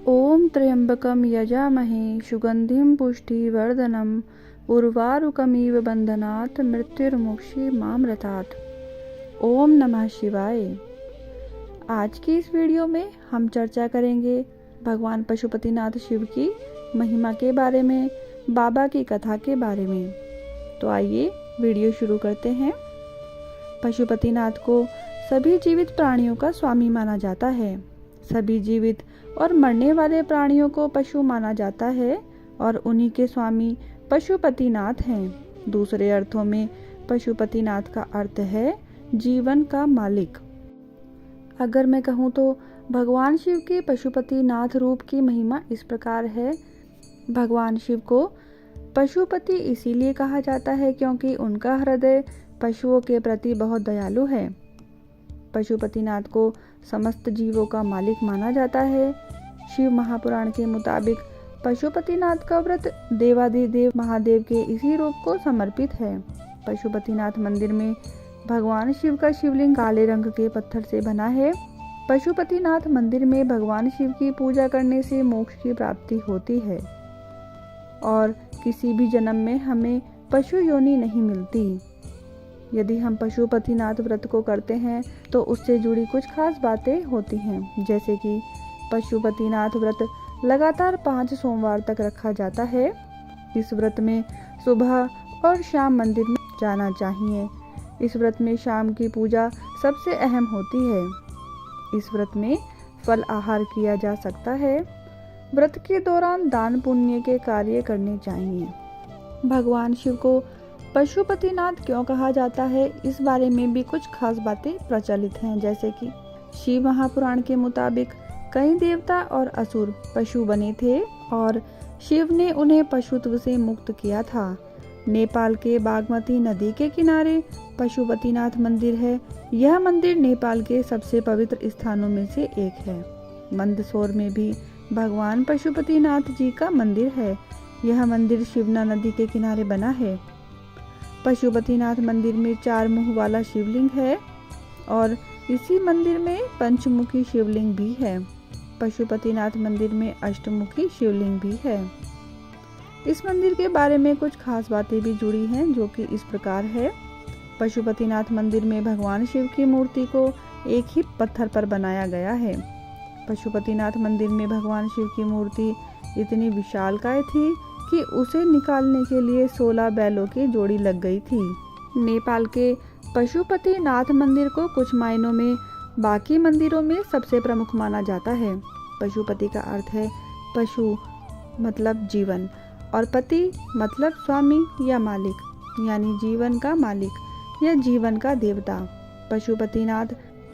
ओम त्र्यंबकं यजामहे सुगंधिं पुष्टिवर्धनम् उर्वारुकमिव बंधनात् मृत्युर्मुक्षीमामृतात्। ओम नमः शिवाय। आज की इस वीडियो में हम चर्चा करेंगे भगवान पशुपतिनाथ शिव की महिमा के बारे में, बाबा की कथा के बारे में। तो आइए वीडियो शुरू करते हैं। पशुपतिनाथ को सभी जीवित प्राणियों का स्वामी माना जाता है। सभी जीवित और मरने वाले प्राणियों को पशु माना जाता है और उन्हीं के स्वामी पशुपतिनाथ हैं। दूसरे अर्थों में पशुपतिनाथ का अर्थ है जीवन का मालिक। अगर मैं कहूँ तो भगवान शिव के पशुपतिनाथ रूप की महिमा इस प्रकार है। भगवान शिव को पशुपति इसीलिए कहा जाता है क्योंकि उनका हृदय पशुओं के प्रति बहुत दयालु है। पशुपतिनाथ को समस्त जीवों का मालिक माना जाता है। शिव महापुराण के मुताबिक पशुपतिनाथ का व्रत देवाधिदेव महादेव के इसी रूप को समर्पित है। पशुपतिनाथ मंदिर में भगवान शिव का शिवलिंग काले रंग के पत्थर से बना है। पशुपतिनाथ मंदिर में भगवान शिव की पूजा करने से मोक्ष की प्राप्ति होती है और किसी भी जन्म में हमें पशु योनि नहीं मिलती। यदि हम पशुपतिनाथ व्रत को करते हैं तो उससे जुड़ी कुछ खास बातें होती हैं, जैसे कि पशुपतिनाथ व्रत लगातार 5 सोमवार तक रखा जाता है। इस व्रत में सुबह और शाम मंदिर में जाना चाहिए। इस व्रत में शाम की पूजा सबसे अहम होती है। इस व्रत में फल आहार किया जा सकता है। व्रत के दौरान दान पुण्य के कार्य करने चाहिए। भगवान शिव को पशुपतिनाथ क्यों कहा जाता है, इस बारे में भी कुछ खास बातें प्रचलित हैं, जैसे कि शिव महापुराण के मुताबिक कई देवता और असुर पशु बने थे और शिव ने उन्हें पशुत्व से मुक्त किया था। नेपाल के बागमती नदी के किनारे पशुपतिनाथ मंदिर है। यह मंदिर नेपाल के सबसे पवित्र स्थानों में से एक है। मंदसौर में भी भगवान पशुपतिनाथ जी का मंदिर है। यह मंदिर शिवना नदी के किनारे बना है। पशुपतिनाथ मंदिर में 4 मुंह वाला शिवलिंग है और इसी मंदिर में पंचमुखी शिवलिंग भी है। पशुपतिनाथ मंदिर में अष्टमुखी शिवलिंग भी है। इस मंदिर के बारे में कुछ खास बातें भी जुड़ी हैं, जो कि इस प्रकार है। पशुपतिनाथ मंदिर में भगवान शिव की मूर्ति को एक ही पत्थर पर बनाया गया है। पशुपतिनाथ मंदिर में भगवान शिव की मूर्ति इतनी विशालकाय थी कि उसे निकालने के लिए 16 बैलों की जोड़ी लग गई थी। नेपाल के पशुपतिनाथ मंदिर को कुछ मायनों में बाकी मंदिरों में सबसे प्रमुख माना जाता है। पशुपति का अर्थ है पशु मतलब जीवन और पति मतलब स्वामी या मालिक, यानी जीवन का मालिक या जीवन का देवता। पशुपतिनाथ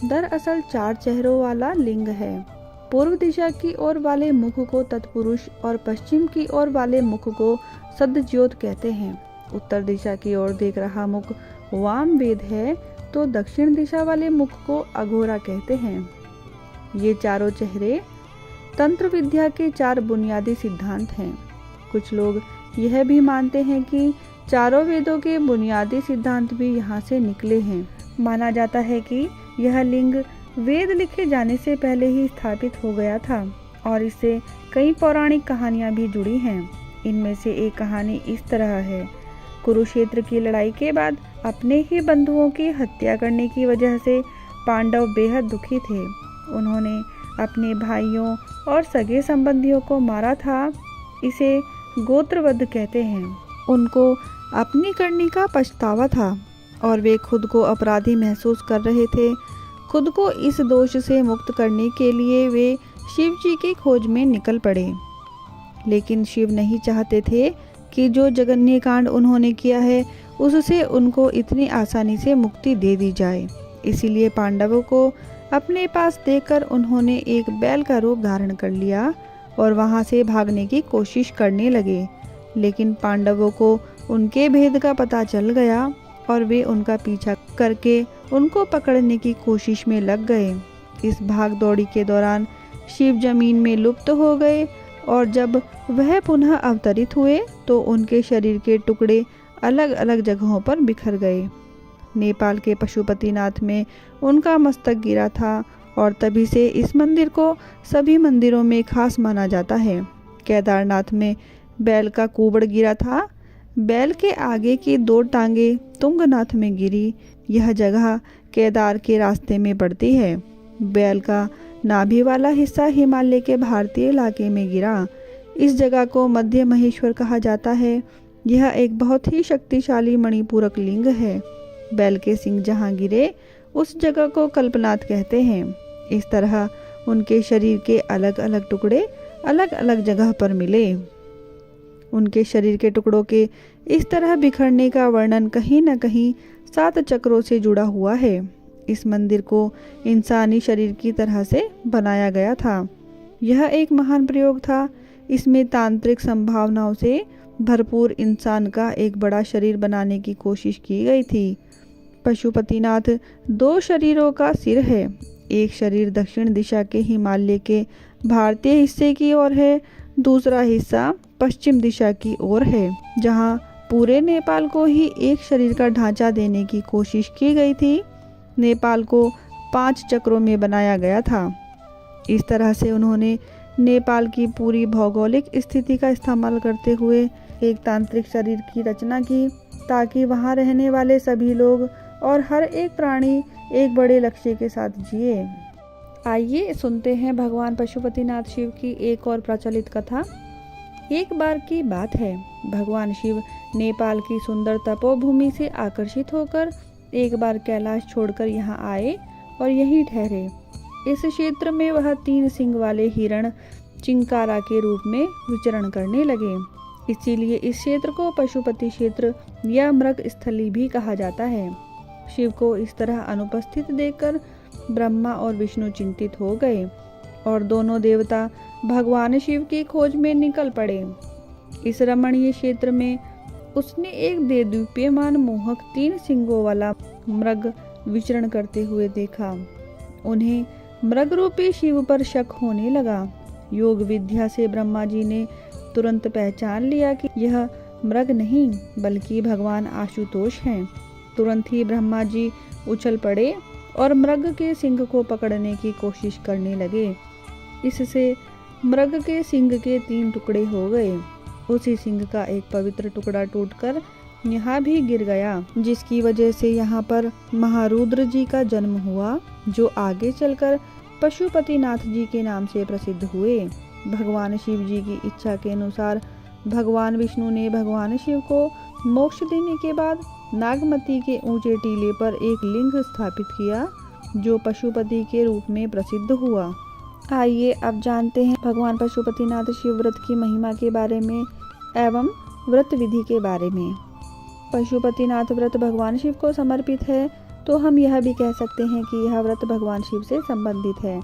दरअसल 4 चेहरों वाला लिंग है। पूर्व दिशा की ओर वाले मुख को तत्पुरुष और पश्चिम की ओर वाले मुख को सद्योत कहते हैं। उत्तर दिशा की ओर देख रहा मुख वाम वेद है तो दक्षिण दिशा वाले मुख को अघोरा कहते हैं। ये चारों चेहरे तंत्र विद्या के 4 बुनियादी सिद्धांत हैं। कुछ लोग यह भी मानते हैं कि चारों वेदों के बुनियादी सिद्धांत भी यहाँ से निकले हैं। माना जाता है कि यह लिंग वेद लिखे जाने से पहले ही स्थापित हो गया था और इससे कई पौराणिक कहानियां भी जुड़ी हैं। इनमें से एक कहानी इस तरह है। कुरुक्षेत्र की लड़ाई के बाद अपने ही बंधुओं की हत्या करने की वजह से पांडव बेहद दुखी थे। उन्होंने अपने भाइयों और सगे संबंधियों को मारा था। इसे गोत्रवध कहते हैं। उनको अपनी करनी का पछतावा था और वे खुद को अपराधी महसूस कर रहे थे। खुद को इस दोष से मुक्त करने के लिए वे शिव जी की खोज में निकल पड़े। लेकिन शिव नहीं चाहते थे कि जो जघन्य कांड उन्होंने किया है उससे उनको इतनी आसानी से मुक्ति दे दी जाए। इसीलिए पांडवों को अपने पास देखकर उन्होंने एक बैल का रूप धारण कर लिया और वहां से भागने की कोशिश करने लगे। लेकिन पांडवों को उनके भेद का पता चल गया और वे उनका पीछा करके उनको पकड़ने की कोशिश में लग गए। इस भाग दौड़ी के दौरान शिव जमीन में लुप्त हो गए और जब वह पुनः अवतरित हुए तो उनके शरीर के टुकड़े अलग अलग जगहों पर बिखर गए। नेपाल के पशुपतिनाथ में उनका मस्तक गिरा था और तभी से इस मंदिर को सभी मंदिरों में खास माना जाता है। केदारनाथ में बैल का कुबड़ गिरा था। बैल के आगे की 2 टांगे तुंगनाथ में गिरी। यह जगह केदार के रास्ते में पड़ती है। बैल का नाभि वाला हिस्सा हिमालय के भारतीय इलाके में गिरा। इस जगह को मध्य महेश्वर कहा जाता है। यह एक बहुत ही शक्तिशाली मणिपूरक लिंग है। बैल के सिंग जहाँ गिरे उस जगह को कल्पनाथ कहते हैं। इस तरह उनके शरीर के अलग अलग टुकड़े अलग अलग जगह पर मिले। उनके शरीर के टुकड़ों के इस तरह बिखरने का वर्णन कहीं न कहीं 7 चक्रों से जुड़ा हुआ है। इस मंदिर को इंसानी शरीर की तरह से बनाया गया था। यह एक महान प्रयोग था। इसमें तांत्रिक संभावनाओं से भरपूर इंसान का एक बड़ा शरीर बनाने की कोशिश की गई थी। पशुपतिनाथ 2 शरीरों का सिर है। एक शरीर दक्षिण दिशा के हिमालय के भारतीय हिस्से की ओर है, दूसरा हिस्सा पश्चिम दिशा की ओर है, जहां पूरे नेपाल को ही एक शरीर का ढांचा देने की कोशिश की गई थी। नेपाल को 5 चक्रों में बनाया गया था। इस तरह से उन्होंने नेपाल की पूरी भौगोलिक स्थिति का इस्तेमाल करते हुए एक तांत्रिक शरीर की रचना की, ताकि वहां रहने वाले सभी लोग और हर एक प्राणी एक बड़े लक्ष्य के साथ जिए। आइए सुनते हैं भगवान पशुपतिनाथ शिव की एक और प्रचलित कथा। एक बार की बात है, भगवान शिव नेपाल की सुंदर तपोभूमि से आकर्षित होकर एक बार कैलाश छोड़कर यहाँ आए और यहीं ठहरे। इस क्षेत्र में वह 3 सिंग वाले हिरण चिंकारा के रूप में विचरण करने लगे। इसीलिए इस क्षेत्र को पशुपति क्षेत्र या मृग स्थली भी कहा जाता है। शिव को इस तरह अनुपस्थित देखकर ब्रह्मा और विष्णु चिंतित हो गए और दोनों देवता भगवान शिव की खोज में निकल पड़े। इस रमणीय क्षेत्र में उसने एक देदीप्यमान मोहक 3 सिंगों वाला मृग विचरण करते हुए देखा। उन्हें मृग रूपी शिव पर शक होने लगा। योग विद्या से ब्रह्मा जी ने तुरंत पहचान लिया कि यह मृग नहीं बल्कि भगवान आशुतोष हैं। तुरंत ही ब्रह्मा जी उछल पड़े और मृग के सिंग को पकड़ने की कोशिश करने लगे। इससे मृग के सिंग के 3 टुकड़े हो गए। उसी सिंग का एक पवित्र टुकड़ा टूटकर यहाँ भी गिर गया, जिसकी वजह से यहाँ पर महारुद्र जी का जन्म हुआ, जो आगे चलकर पशुपतिनाथ जी के नाम से प्रसिद्ध हुए। भगवान शिव जी की इच्छा के अनुसार भगवान विष्णु ने भगवान शिव को मोक्ष देने के बाद नागमती के ऊंचे टीले पर एक लिंग स्थापित किया, जो पशुपति के रूप में प्रसिद्ध हुआ। आइए अब जानते हैं भगवान पशुपतिनाथ शिव व्रत की महिमा के बारे में एवं व्रत विधि के बारे में। पशुपतिनाथ व्रत भगवान शिव को समर्पित है, तो हम यह भी कह सकते हैं कि यह व्रत भगवान शिव से संबंधित है।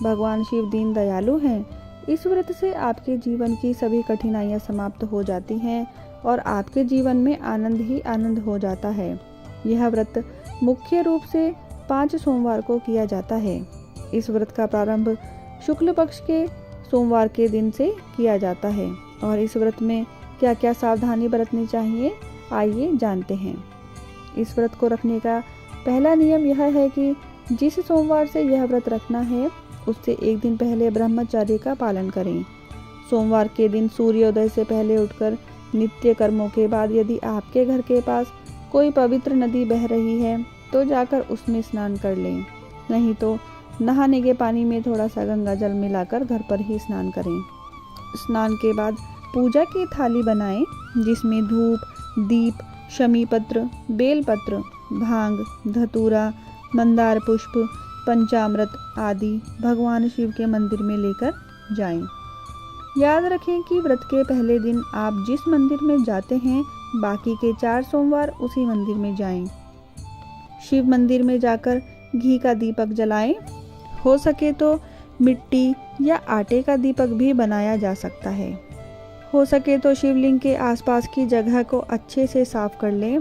भगवान शिव दीन दयालु हैं। इस व्रत से आपके जीवन की सभी कठिनाइयां समाप्त हो जाती हैं और आपके जीवन में आनंद ही आनंद हो जाता है। यह व्रत मुख्य रूप से 5 सोमवार को किया जाता है। इस व्रत का प्रारंभ शुक्ल पक्ष के सोमवार के दिन से किया जाता है। और इस व्रत में क्या क्या सावधानी बरतनी चाहिए, आइए जानते हैं। इस व्रत को रखने का पहला नियम यह है कि जिस सोमवार से यह व्रत रखना है उससे एक दिन पहले ब्रह्मचर्य का पालन करें। सोमवार के दिन सूर्योदय से पहले उठकर नित्य कर्मों के बाद यदि आपके घर के पास कोई पवित्र नदी बह रही है तो जाकर उसमें स्नान कर लें, नहीं तो नहाने के पानी में थोड़ा सा गंगा जल मिलाकर घर पर ही स्नान करें। स्नान के बाद पूजा की थाली बनाएं, जिसमें धूप, दीप, शमी पत्र, बेलपत्र, भांग, धतूरा, मंदार पुष्प, पंचामृत आदि भगवान शिव के मंदिर में लेकर जाएं। याद रखें कि व्रत के पहले दिन आप जिस मंदिर में जाते हैं, बाकी के 4 सोमवार उसी मंदिर में जाएं। शिव मंदिर में जाकर घी का दीपक जलाएं। हो सके तो मिट्टी या आटे का दीपक भी बनाया जा सकता है। हो सके तो शिवलिंग के आसपास की जगह को अच्छे से साफ कर लें।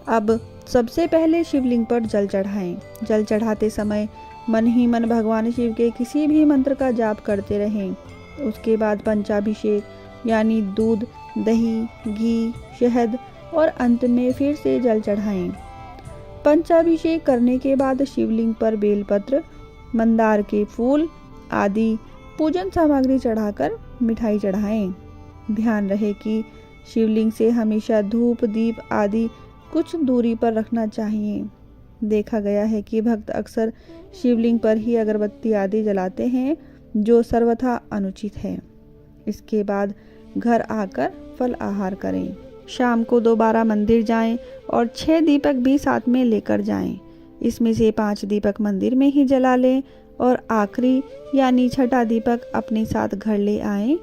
अब सबसे पहले शिवलिंग पर जल चढ़ाएं। जल चढ़ाते समय मन ही मन भगवान शिव के किसी भी मंत्र का जाप करते रहें। उसके बाद पंचाभिषेक यानी दूध, दही, घी, शहद और अंत में फिर से जल चढ़ाएं। पंचाभिषेक करने के बाद शिवलिंग पर बेलपत्र, मंदार के फूल आदि पूजन सामग्री चढ़ाकर मिठाई चढ़ाएं। ध्यान रहे कि शिवलिंग से हमेशा धूप दीप आदि कुछ दूरी पर रखना चाहिए। देखा गया है कि भक्त अक्सर शिवलिंग पर ही अगरबत्ती आदि जलाते हैं, जो सर्वथा अनुचित है। इसके बाद घर आकर फल आहार करें। शाम को दोबारा मंदिर जाएं और 6 दीपक भी साथ में लेकर जाएं। इसमें से 5 दीपक मंदिर में ही जला लें और आखिरी यानी छठा दीपक अपने साथ घर ले आएं।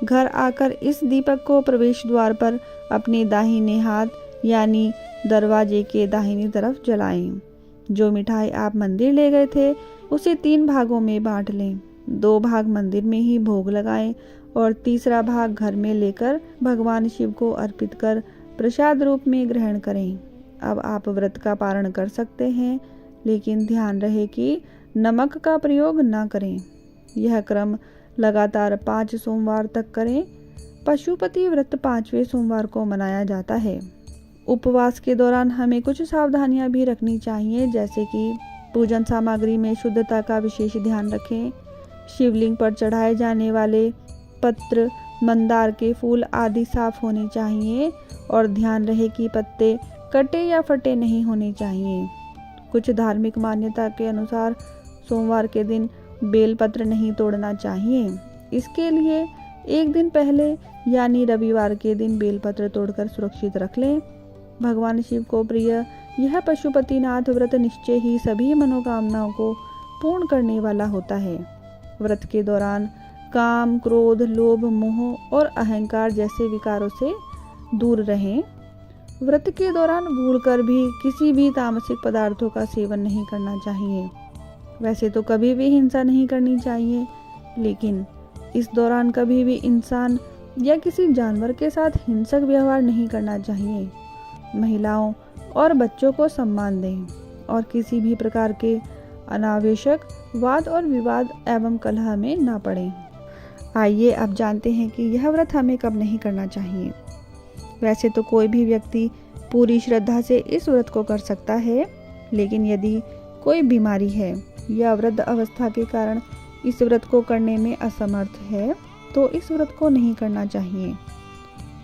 घर आकर इस दीपक को प्रवेश द्वार पर अपने दाहिने हाथ यानी दरवाजे के दाहिनी तरफ जलाएं। जो मिठाई आप मंदिर ले गए थे उसे 3 भागों में बांट लें। 2 भाग मंदिर में ही भोग लगाएं और तीसरा भाग घर में लेकर भगवान शिव को अर्पित कर प्रसाद रूप में ग्रहण करें। अब आप व्रत का पारण कर सकते हैं, लेकिन ध्यान रहे कि नमक का प्रयोग न करें। यह क्रम लगातार 5 सोमवार तक करें। पशुपति व्रत 5वें सोमवार को मनाया जाता है। उपवास के दौरान हमें कुछ सावधानियां भी रखनी चाहिए, जैसे कि पूजन सामग्री में शुद्धता का विशेष ध्यान रखें। शिवलिंग पर चढ़ाए जाने वाले पत्र, मंदार के फूल आदि साफ होने चाहिए और ध्यान रहे कि पत्ते कटे या फटे नहीं होने चाहिए। कुछ धार्मिक मान्यता के अनुसार सोमवार के दिन बेलपत्र नहीं तोड़ना चाहिए। इसके लिए एक दिन पहले यानी रविवार के दिन बेलपत्र तोड़कर सुरक्षित रख लें। भगवान शिव को प्रिय यह पशुपतिनाथ व्रत निश्चय ही सभी मनोकामनाओं को पूर्ण करने वाला होता है। व्रत के दौरान काम, क्रोध, लोभ, मोह और अहंकार जैसे विकारों से दूर रहें। व्रत के दौरान भूलकर भी किसी भी तामसिक पदार्थों का सेवन नहीं करना चाहिए। वैसे तो कभी भी हिंसा नहीं करनी चाहिए, लेकिन इस दौरान कभी भी इंसान या किसी जानवर के साथ हिंसक व्यवहार नहीं करना चाहिए। महिलाओं और बच्चों को सम्मान दें और किसी भी प्रकार के अनावश्यक वाद और विवाद एवं कलह में न पड़ें। आइए अब जानते हैं कि यह व्रत हमें कब नहीं करना चाहिए। वैसे तो कोई भी व्यक्ति पूरी श्रद्धा से इस व्रत को कर सकता है, लेकिन यदि कोई बीमारी है या वृद्ध अवस्था के कारण इस व्रत को करने में असमर्थ है तो इस व्रत को नहीं करना चाहिए।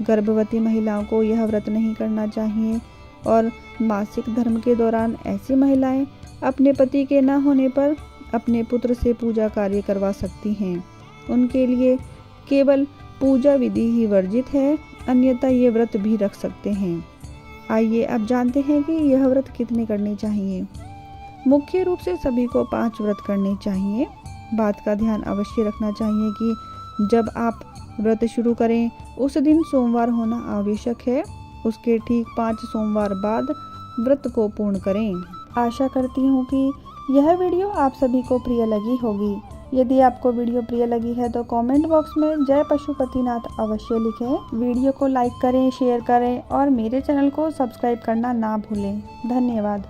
गर्भवती महिलाओं को यह व्रत नहीं करना चाहिए और मासिक धर्म के दौरान ऐसी महिलाएं अपने पति के न होने पर अपने पुत्र से पूजा कार्य करवा सकती हैं। उनके लिए केवल पूजा विधि ही वर्जित है, अन्यथा ये व्रत भी रख सकते हैं। आइए अब जानते हैं कि यह व्रत कितने करने चाहिए। मुख्य रूप से सभी को 5 व्रत करने चाहिए। बात का ध्यान अवश्य रखना चाहिए कि जब आप व्रत शुरू करें उस दिन सोमवार होना आवश्यक है। उसके ठीक 5 सोमवार बाद व्रत को पूर्ण करें। आशा करती हूँ कि यह वीडियो आप सभी को प्रिय लगी होगी। यदि आपको वीडियो प्रिय लगी है तो कमेंट बॉक्स में जय पशुपतिनाथ अवश्य लिखें। वीडियो को लाइक करें, शेयर करें और मेरे चैनल को सब्सक्राइब करना ना भूलें। धन्यवाद।